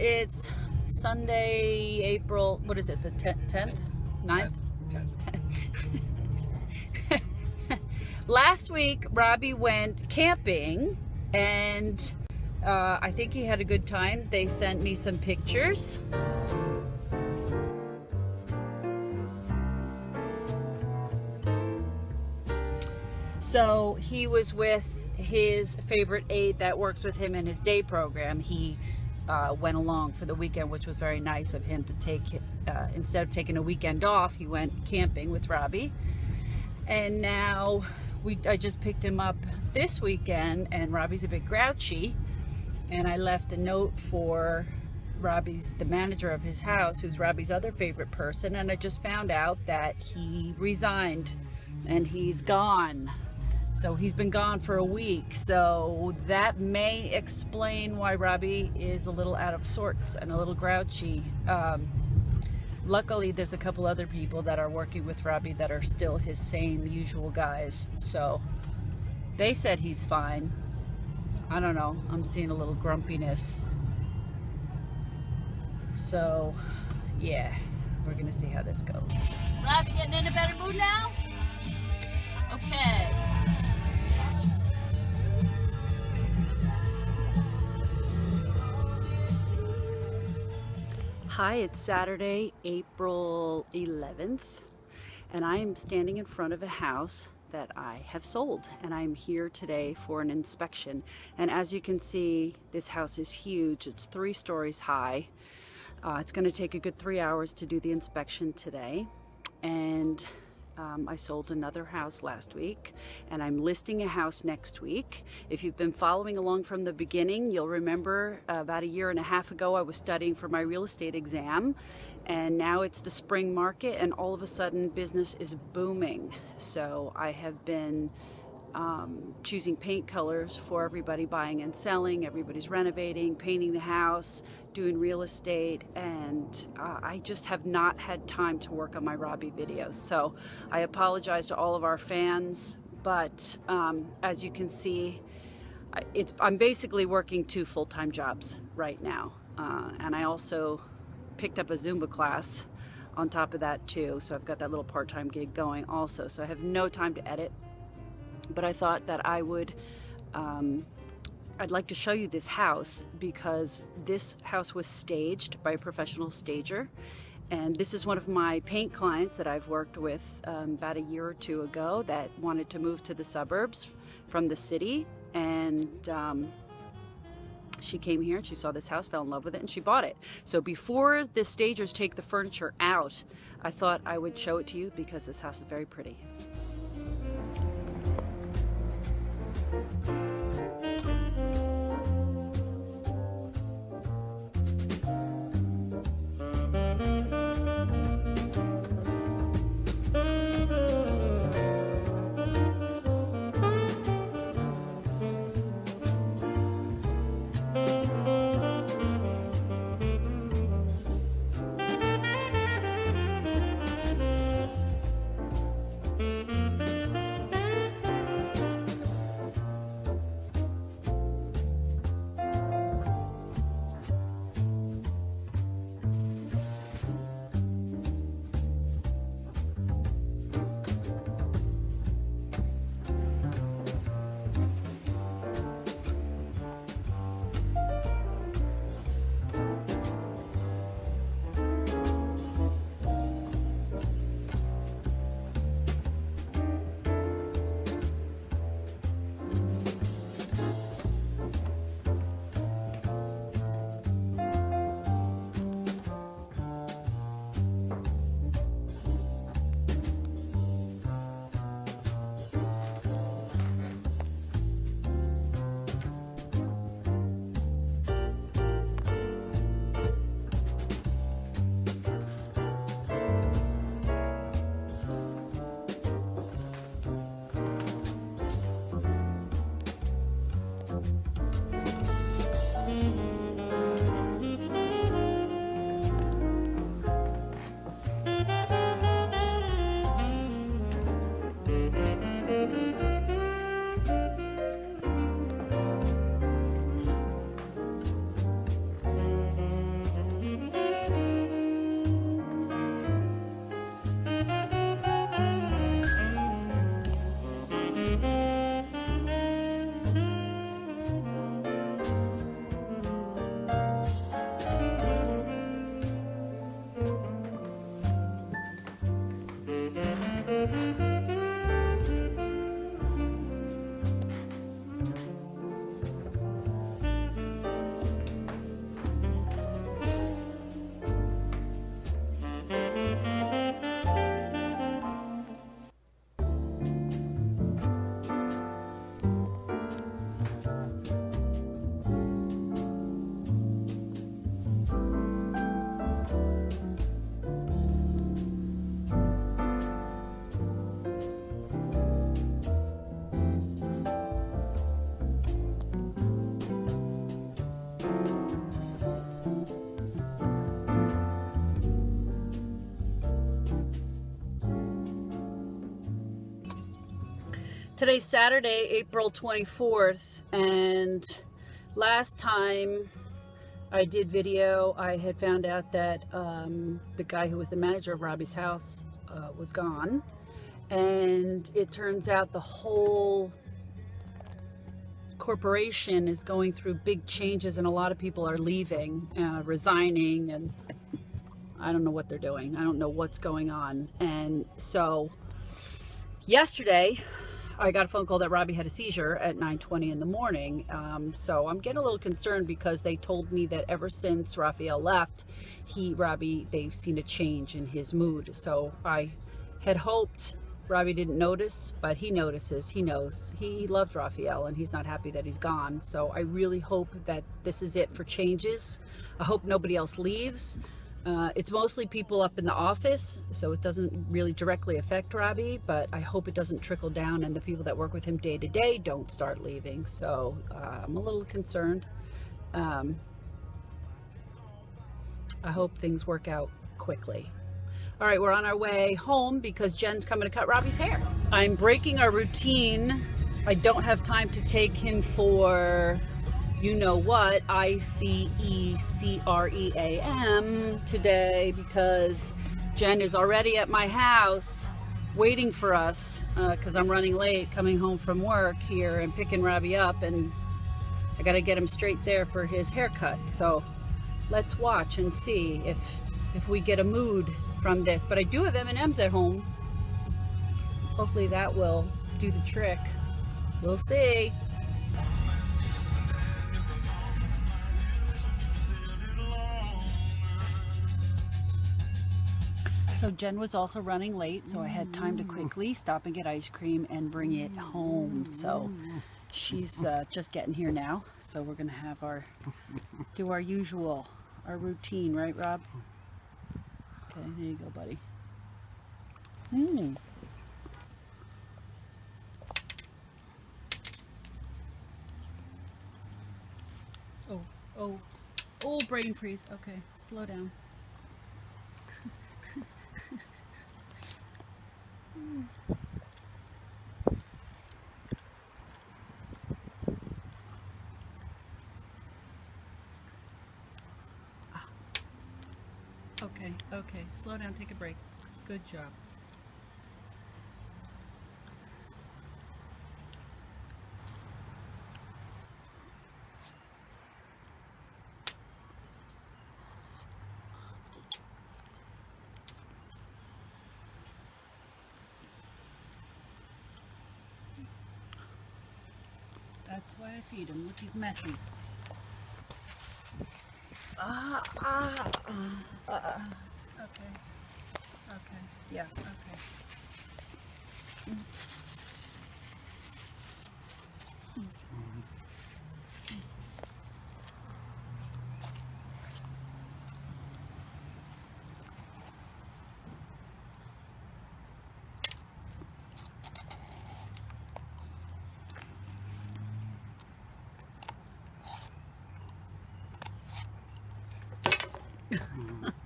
It's Sunday, April, what is it, the 10th? 9th? 10th. Last week, Robbie went camping, and I think he had a good time. They sent me some pictures. So he was with his favorite aide that works with him in his day program. He went along for the weekend, which was very nice of him to take, instead of taking a weekend off, he went camping with Robbie. And now I just picked him up this weekend, and Robbie's a bit grouchy. And I left a note for the manager of his house, who's Robbie's other favorite person. And I just found out that he resigned and he's gone. So he's been gone for a week, so that may explain why Robbie is a little out of sorts and a little grouchy. Luckily, there's a couple other people that are working with Robbie that are still his same usual guys, so they said he's fine. I don't know, I'm seeing a little grumpiness. So, yeah, we're gonna see how this goes. Robbie getting in a better mood now? Okay. Hi, it's Saturday, April 11th, and I am standing in front of a house that I have sold, and I'm here today for an inspection. And as you can see, this house is huge. It's 3 stories high. It's going to take a good 3 hours to do the inspection today. And I sold another house last week, and I'm listing a house next week. If you've been following along from the beginning, you'll remember about 1.5 years ago I was studying for my real estate exam, and now it's the spring market, and all of a sudden business is booming. So I have been choosing paint colors for everybody buying and selling. Everybody's renovating, painting the house, doing real estate, and I just have not had time to work on my Robbie videos. So I apologize to all of our fans, but as you can see, I'm basically working 2 full-time jobs right now, and I also picked up a Zumba class on top of that too, so I've got that little part-time gig going also, so I have no time to edit. But I thought that I would, I'd like to show you this house, because this house was staged by a professional stager. And this is one of my paint clients that I've worked with about 1 year or 2 ago that wanted to move to the suburbs from the city. And she came here and she saw this house, fell in love with it, and she bought it. So before the stagers take the furniture out, I thought I would show it to you because this house is very pretty. Today's Saturday, April 24th, and last time I did video, I had found out that the guy who was the manager of Robbie's house was gone, and it turns out the whole corporation is going through big changes, and a lot of people are leaving, resigning, and I don't know what they're doing. I don't know what's going on. And so yesterday I got a phone call that Robbie had a seizure at 9:20 in the morning. So I'm getting a little concerned because they told me that ever since Raphael left, Robbie, they've seen a change in his mood. So I had hoped Robbie didn't notice, but he notices, he knows. He loved Raphael and he's not happy that he's gone. So I really hope that this is it for changes. I hope nobody else leaves. It's mostly people up in the office, so it doesn't really directly affect Robbie, but I hope it doesn't trickle down and the people that work with him day to day don't start leaving. So I'm a little concerned. I hope things work out quickly. All right, we're on our way home because Jen's coming to cut Robbie's hair. I'm breaking our routine. I don't have time to take him for you know what, ICECREAM today because Jen is already at my house waiting for us because I'm running late coming home from work here and picking Robbie up, and I got to get him straight there for his haircut. So let's watch and see if we get a mood from this. But I do have M&Ms at home. Hopefully that will do the trick. We'll see. So Jen was also running late, so I had time to quickly stop and get ice cream and bring it home. So she's just getting here now. So we're gonna have do our usual, our routine, right, Rob? Okay, there you go, buddy. Oh, brain freeze. Okay, slow down. Okay, slow down, take a break. Good job. That's why I feed him. Look, he's messy. Okay. Yeah, okay.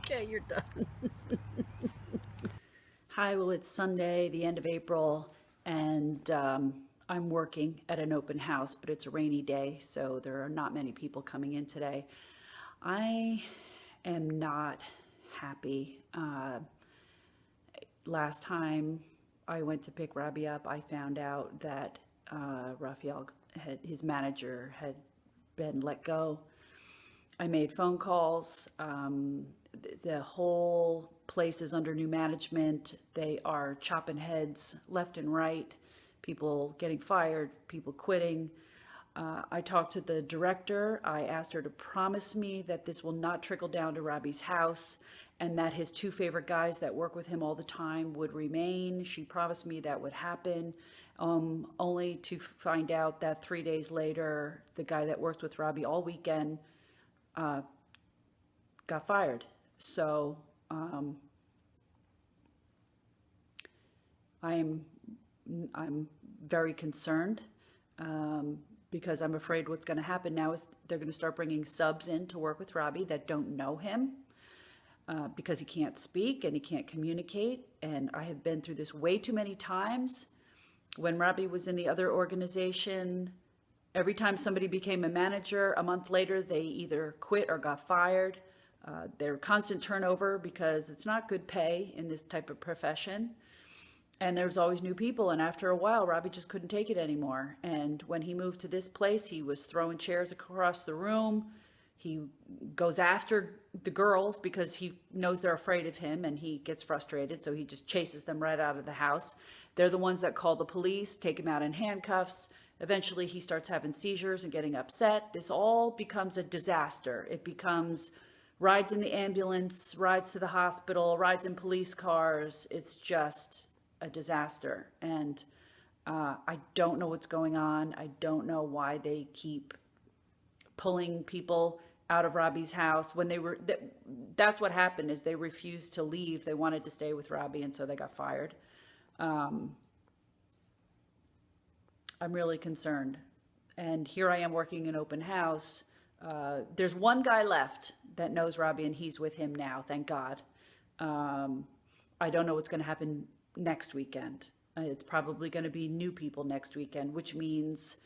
Okay, you're done. Hi, well, it's Sunday, the end of April, and I'm working at an open house, but it's a rainy day, so there are not many people coming in today. I am not happy. Last time I went to pick Robbie up, I found out that Raphael, his manager, had been let go. I made phone calls. The whole place is under new management. They are chopping heads left and right, people getting fired, people quitting. I talked to the director. I asked her to promise me that this will not trickle down to Robbie's house and that his two favorite guys that work with him all the time would remain. She promised me that would happen, only to find out that 3 days later, the guy that works with Robbie all weekend got fired. So I'm very concerned because I'm afraid what's going to happen now is they're going to start bringing subs in to work with Robbie that don't know him because he can't speak and he can't communicate. And I have been through this way too many times When Robbie was in the other organization, every time somebody became a manager, a month later, they either quit or got fired. They're constant turnover because it's not good pay in this type of profession. And there's always new people. And after a while, Robbie just couldn't take it anymore. And when he moved to this place, he was throwing chairs across the room. He goes after the girls because he knows they're afraid of him, and he gets frustrated. So he just chases them right out of the house. They're the ones that call the police, take him out in handcuffs. Eventually he starts having seizures and getting upset. This all becomes a disaster. It becomes rides in the ambulance, rides to the hospital, rides in police cars. It's just a disaster. And I don't know what's going on. I don't know why they keep pulling people out of Robbie's house. When they were, that's what happened, is they refused to leave. They wanted to stay with Robbie, and so they got fired. I'm really concerned. And here I am working an open house. There's one guy left that knows Robbie, and he's with him now, thank God. I don't know what's going to happen next weekend. It's probably going to be new people next weekend, which means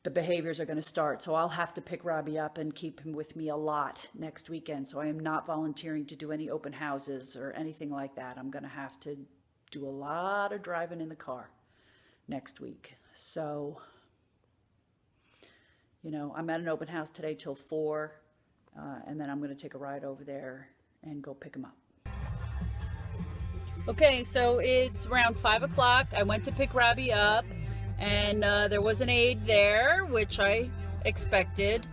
the behaviors are going to start. So I'll have to pick Robbie up and keep him with me a lot next weekend. So I am not volunteering to do any open houses or anything like that. I'm going to have to do a lot of driving in the car next week. So, you know, I'm at an open house today till 4, and then I'm going to take a ride over there and go pick him up. Okay, so it's around 5 o'clock. I went to pick Robbie up, and there was an aide there, which I expected.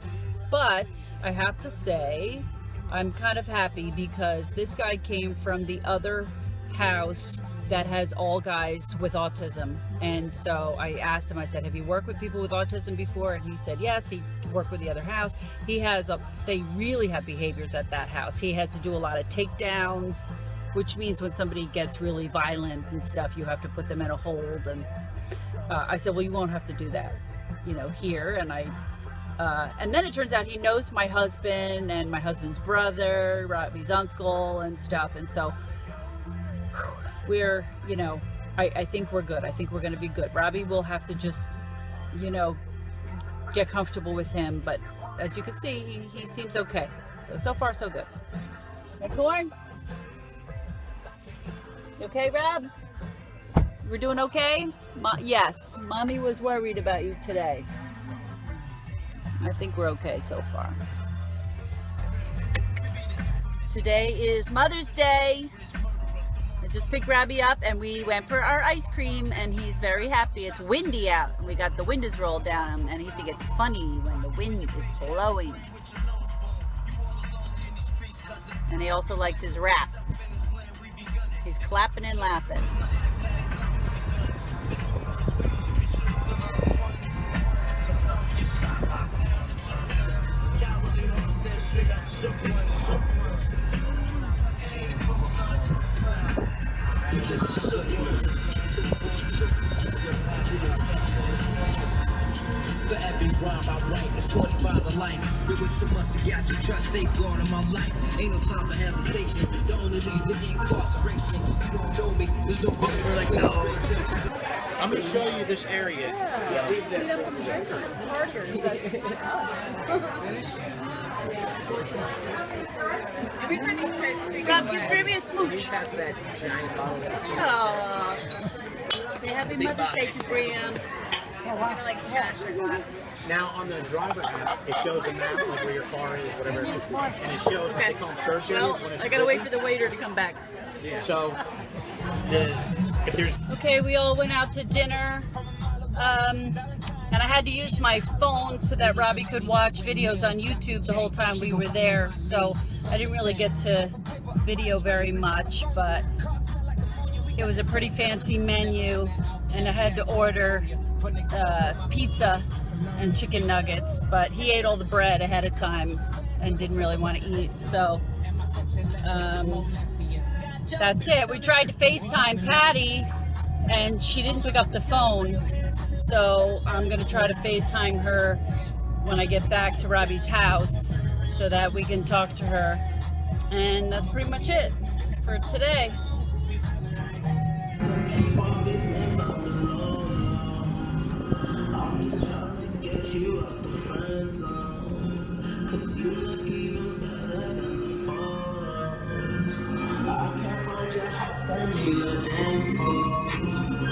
But I have to say, I'm kind of happy because this guy came from the other house that has all guys with autism. And so I asked him, I said, have you worked with people with autism before? And he said, yes, he worked with the other house. They really have behaviors at that house. He had to do a lot of takedowns, which means when somebody gets really violent and stuff, you have to put them in a hold. And I said, well, you won't have to do that, you know, here. And then it turns out he knows my husband and my husband's brother, Robbie's uncle and stuff. And so we're, you know, I think we're good. I think we're going to be good. Robbie will have to just, you know, get comfortable with him. But as you can see, he seems okay. So far, so good. My corn? You okay, Rob? We're doing okay? Yes. Mommy was worried about you today. I think we're okay so far. Today is Mother's Day. I just picked Robbie up and we went for our ice cream, and he's very happy. It's windy out and we got the windows rolled down, and he thinks it's funny when the wind is blowing. And he also likes his rap. He's clapping and laughing. For every rhyme I write, it's 25 to life. It was so much to got you trust, safeguard in my life. Ain't no time for hesitation. The only leads to incarceration. You don't know me, there's no way. It's like, no. I'm going to show you this area. Yeah, leave this. For the drinkers, the partiers. Rob, just bring me a smooch. Oh, happy Mother's Day to Bram. Now on the driver app, it shows a map of where your car is, whatever it is, and it shows what they call search areas. Well, I gotta wait for the waiter to come back. Yeah. So, if there's... Okay, we all went out to dinner, and I had to use my phone so that Robbie could watch videos on YouTube the whole time we were there. So I didn't really get to video very much, but it was a pretty fancy menu, and I had to order pizza and chicken nuggets, but he ate all the bread ahead of time and didn't really want to eat. So that's it. We tried to FaceTime Patty and she didn't pick up the phone, so I'm gonna try to FaceTime her when I get back to Robbie's house so that we can talk to her. And that's pretty much it for today. just trying to get you out the friend zone. Cause you look even better than the photos. I can't find your house, I need the info.